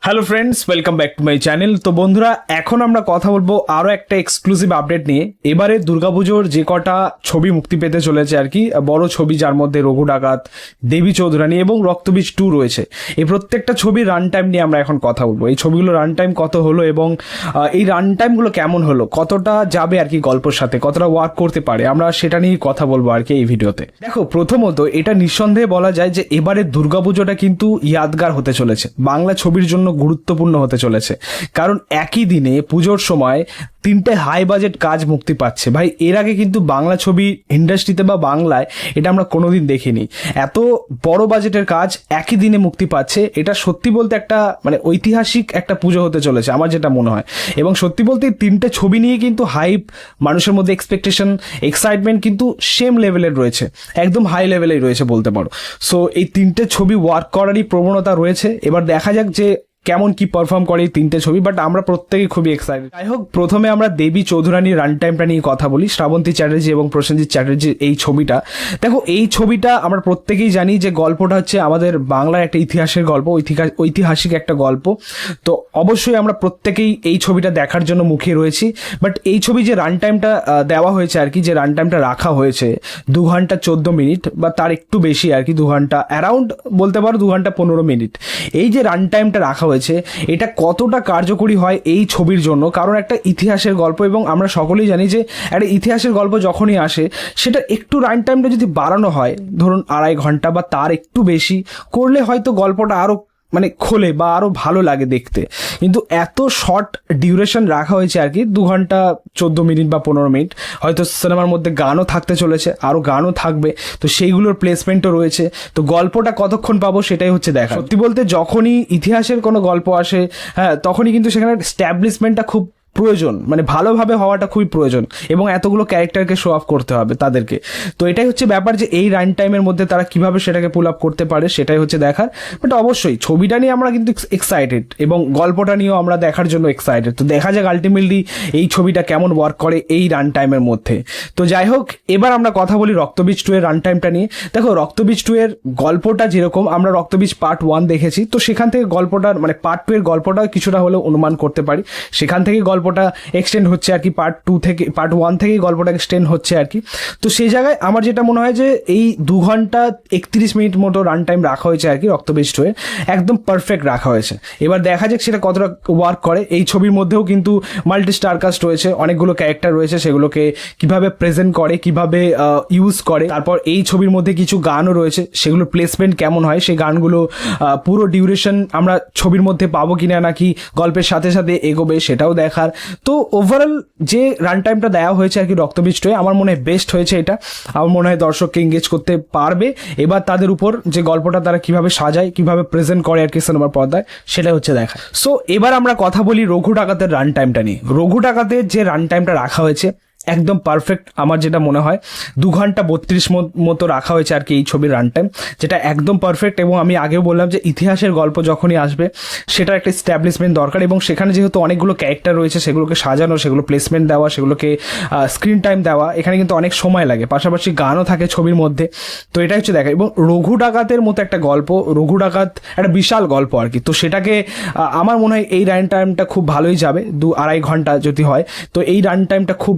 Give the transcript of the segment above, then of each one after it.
Hello friends, welcome back to my channel. তো বন্ধুরা, এখন আমরা কথা বলবো আরও একটা এক্সক্লুসিভ আপডেট নিয়ে। এবারে দুর্গাপুজোর যে কটা ছবি মুক্তি পেতে চলেছে আর কি, বড় ছবি, যার মধ্যে রঘু ডাকাত, দেবী চৌধুরানী এবং রক্তবীজ 2 রয়েছে, এই প্রত্যেকটা ছবির রান টাইম নিয়ে আমরা এখন কথা বলবো। এই ছবিগুলো রান টাইম কত হলো এবং এই রান টাইমগুলো কেমন হলো, কতটা যাবে আর কি গল্পের সাথে, কতটা ওয়ার্ক করতে পারে, আমরা সেটা নিয়েই কথা বলবো আর কি এই ভিডিওতে। দেখো, প্রথমত এটা নিঃসন্দেহে বলা যায় যে এবারে দুর্গাপুজোটা কিন্তু ইয়াদগার হতে চলেছে, বাংলা ছবির জন্য গুরুত্বপূর্ণ হতে চলেছে। কারণ একই দিনে পুজোর সময় 3টে হাই বাজেট কাজ মুক্তি পাচ্ছে। ভাই, এর আগে কিন্তু বাংলা ছবি ইন্ডাস্ট্রিতে বা বাংলায় এটা আমরা কোনোদিন দেখিনি। এত বড় বাজেটের কাজ একই দিনে মুক্তি পাচ্ছে, এটা সত্যি বলতে একটা মানে ঐতিহাসিক একটা পুজো হতে চলেছে আমার যেটা মনে হয়। এবং সত্যি বলতে 3টে ছবি নিয়ে কিন্তু হাইপ, মানুষের মধ্যে এক্সপেকটেশন, এক্সাইটমেন্ট কিন্তু সেম লেভেলের রয়েছে, একদম হাই লেভেলেই রয়েছে বলতে পারো। সো এই 3টে ছবি ওয়ার্ক করারই প্রবণতা রয়েছে। এবার দেখা যাক যে কেমন কি পারফর্ম করে এই 3টে ছবি, বাট আমরা প্রত্যেকেই খুবই এক্সাইটেড। যাই হোক, প্রথমে আমরা দেবী চৌধুরানীর রান টাইমটা নিয়ে কথা বলি। শ্রাবন্তী চ্যাটার্জি এবং প্রসেনজিৎ চ্যাটার্জির এই ছবিটা, দেখো এই ছবিটা আমরা প্রত্যেকেই জানি যে গল্পটা হচ্ছে আমাদের বাংলার একটা ইতিহাসের গল্প, ঐতিহাসিক একটা গল্প। তো অবশ্যই আমরা প্রত্যেকেই এই ছবিটা দেখার জন্য মুখিয়ে রয়েছি। বাট এই ছবি যে রান টাইমটা দেওয়া হয়েছে আর কি, যে রান টাইমটা রাখা হয়েছে 2 ঘন্টা 14 মিনিট বা তার একটু বেশি আর কি, 2 ঘন্টা অ্যারাউন্ড বলতে পারো, 2 ঘন্টা 15 মিনিট। এই যে রান টাইমটা রাখা হয়েছে, এটা কতটা কার্যকরী হয় এই ছবির জন্য, কারণ একটা ইতিহাসের গল্প এবং আমরা সকলেই জানি যে একটা ইতিহাসের গল্প যখনই আসে, সেটা একটু রান টাইমটা যদি বাড়ানো হয়, ধরুন 2.5 ঘন্টা বা তার একটু বেশি করলে হয়তো গল্পটা আরো মানে খোলে বা আরো ভালো লাগে দেখতে। কিন্তু এত শর্ট ডিউরেশন রাখা হয়েছে আর কি, 2 ঘন্টা 14 মিনিট বা 15 মিনিট। হয়তো সিনেমার মধ্যে গানও থাকতে চলেছে, আরো গানও থাকবে, তো সেইগুলোর প্লেসমেন্টও রয়েছে। তো গল্পটা কতক্ষণ পাবো সেটাই হচ্ছে দেখা। সত্যি বলতে যখনই ইতিহাসের কোনো গল্প আসে, হ্যাঁ, তখনই কিন্তু সেখানে স্ট্যাবলিশমেন্টটা খুব প্রয়োজন, মানে ভালোভাবে হওয়াটা খুবই প্রয়োজন, এবং এতগুলো ক্যারেক্টারকে শো অফ করতে হবে তাদেরকে। তো এটাই হচ্ছে ব্যাপার, যে এই রান টাইমের মধ্যে তারা কিভাবে সেটাকে পুল আপ করতে পারে, সেটাই হচ্ছে দেখার। বাট অবশ্যই ছবিটা নিয়ে আমরা কিন্তু এক্সাইটেড এবং গল্পটা নিয়েও আমরা দেখার জন্য এক্সাইটেড। তো দেখা যাক আলটিমেটলি এই ছবিটা কেমন ওয়ার্ক করে এই রান টাইমের মধ্যে। তো যাই হোক, এবার আমরা কথা বলি রক্তবীজ 2 এর রান টাইমটা নিয়ে। দেখো, রক্তবীজ 2 এর গল্পটা যেরকম আমরা রক্তবীজ পার্ট 1 দেখেছি, তো সেখান থেকে গল্পটার মানে পার্ট 2 এর গল্পটা কিছুটা হলেও অনুমান করতে পারি। সেখান থেকে গল্পটা এক্সটেন্ড হচ্ছে আর কি, পার্ট 2 থেকে, পার্ট 1 থেকে গল্পটা এক্সটেন্ড হচ্ছে আর কি। তো সেই জায়গায় আমার যেটা মনে হয় যে এই 2 ঘন্টা 31 মিনিট মতো রান টাইম রাখা হয়েছে আর কি রক্তবীজ 2 এর, একদম পারফেক্ট রাখা হয়েছে। এবার দেখা যাক সেটা কতটা ওয়ার্ক করে। এই ছবির মধ্যেও কিন্তু মাল্টি স্টার কাস্ট রয়েছে, অনেকগুলো ক্যারেক্টার রয়েছে, সেগুলোকে কিভাবে প্রেজেন্ট করে, কিভাবে ইউজ করে। তারপর এই ছবির মধ্যে কিছু গানও রয়েছে, সেগুলোর প্লেসমেন্ট কেমন হয়, সেই গানগুলো পুরো ডিউরেশন আমরা ছবির মধ্যে পাবো কিনা, নাকি গল্পের সাথে সাথে এগোবে, সেটাও দেখার। তো ওভারঅল যে রান টাইমটা দেওয়া হয়েছে আর কি রক্তবীজ 2 আমার মনে হয় বেস্ট হয়েছে এটা। আমার মনে হয় দর্শককে এঙ্গেজ করতে পারবে। এবার তাদের উপর যে গল্পটা তারা কিভাবে সাজায়, কিভাবে প্রেজেন্ট করে আর কি সিনেমার পর্দায়, সেটা হচ্ছে দেখা। সো এবার আমরা কথা বলি রঘু ডাকাতের রান টাইমটা নিয়ে। রঘু ডাকাতের যে রান টাইমটা রাখা হয়েছে একদম পারফেক্ট আমার যেটা মনে হয়, 2 ঘন্টা 32 মতো রাখা হয়েছে আর কি এই ছবির রান টাইম, যেটা একদম পারফেক্ট। এবং আমি আগেও বললাম যে ইতিহাসের গল্প যখনই আসবে, সেটার একটা স্ট্যাবলিশমেন্ট দরকার, এবং সেখানে যেহেতু অনেকগুলো ক্যারেক্টার রয়েছে, সেগুলোকে সাজানো, সেগুলো প্লেসমেন্ট দেওয়া, সেগুলোকে স্ক্রিন টাইম দেওয়া, এখানে কিন্তু অনেক সময় লাগে। পাশাপাশি গানও থাকে ছবির মধ্যে। তো এটাই হচ্ছে দেখা। এবং রঘু ডাকাতের মতো একটা গল্প, রঘু ডাকাত একটা বিশাল গল্প আর কি, তো সেটাকে আমার মনে হয় এই রান টাইমটা খুব ভালোই যাবে, 2-2.5 ঘন্টা যদি হয়, তো এই রান টাইমটা খুব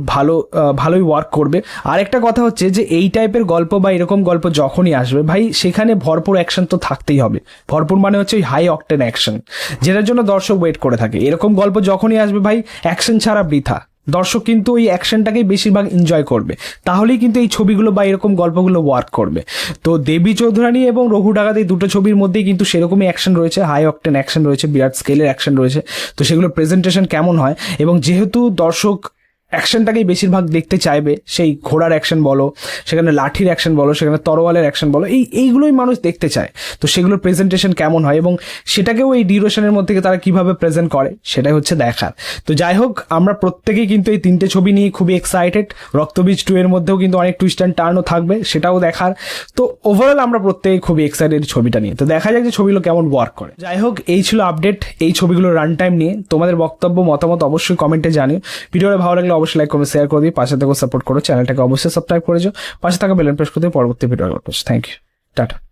ভালোই ওয়ার্ক করবে। আর একটা কথা হচ্ছে যে এই টাইপের গল্প বা এরকম গল্প যখনই আসবে ভাই, সেখানে ভরপুর অ্যাকশন তো থাকতেই হবে। ভরপুর মানে হচ্ছে ওই হাই অকটেন অ্যাকশন, যেটার জন্য দর্শক ওয়েট করে থাকে। এরকম গল্প যখনই আসবে ভাই, অ্যাকশন ছাড়া বৃথা। দর্শক কিন্তু ওই অ্যাকশনটাকেই বেশিরভাগ এনজয় করবে, তাহলেই কিন্তু এই ছবিগুলো বা এরকম গল্পগুলো ওয়ার্ক করবে। তো দেবী চৌধুরানী এবং রঘু ডাকাত এই দুটো ছবির মধ্যেই কিন্তু সেরকমই অ্যাকশন রয়েছে, হাই অকটেন অ্যাকশন রয়েছে, বিরাট স্কেলের অ্যাকশন রয়েছে। তো সেগুলোর প্রেজেন্টেশন কেমন হয়, এবং যেহেতু দর্শক অ্যাকশনটাকেই বেশিরভাগ দেখতে চাইবে, সেই ঘোড়ার অ্যাকশন বলো, সেখানে লাঠির অ্যাকশন বলো, সেখানে তরোয়ালের অ্যাকশন বলো, এইগুলোই মানুষ দেখতে চায়। তো সেগুলোর প্রেজেন্টেশন কেমন হয় এবং সেটাকেও এই ডিউরেশনের মধ্যে তারা কিভাবে প্রেজেন্ট করে, সেটাই হচ্ছে দেখার। তো যাই হোক, আমরা প্রত্যেকেই কিন্তু এই 3টে ছবি নিয়ে খুবই এক্সাইটেড। রক্তবীজ 2 এর মধ্যেও কিন্তু অনেক টুইস্ট অ্যান্ড টার্নও থাকবে, সেটাও দেখার। তো ওভারঅল আমরা প্রত্যেকেই খুবই এক্সাইটেড ছবিটা নিয়ে। তো দেখা যাক যে ছবিগুলো কেমন ওয়ার্ক করে। যাই হোক, এই ছিল আপডেট এই ছবিগুলোর রান টাইম নিয়ে। তোমাদের বক্তব্য, মতামত অবশ্যই কমেন্টে জানিও। ভিডিওটা ভালো লাগলে অবশ্যই লাইক, কমেন্ট, শেয়ার করে দিই। পাশে থেকে সাপোর্ট করো, চ্যানেলটাকে অবশ্যই সাবস্ক্রাইব করে যাও। পাশে থাকা বেল আইকন প্রেস করে দিও পরবর্তী ভিডিও আপলোড করছি। Thank you, tata.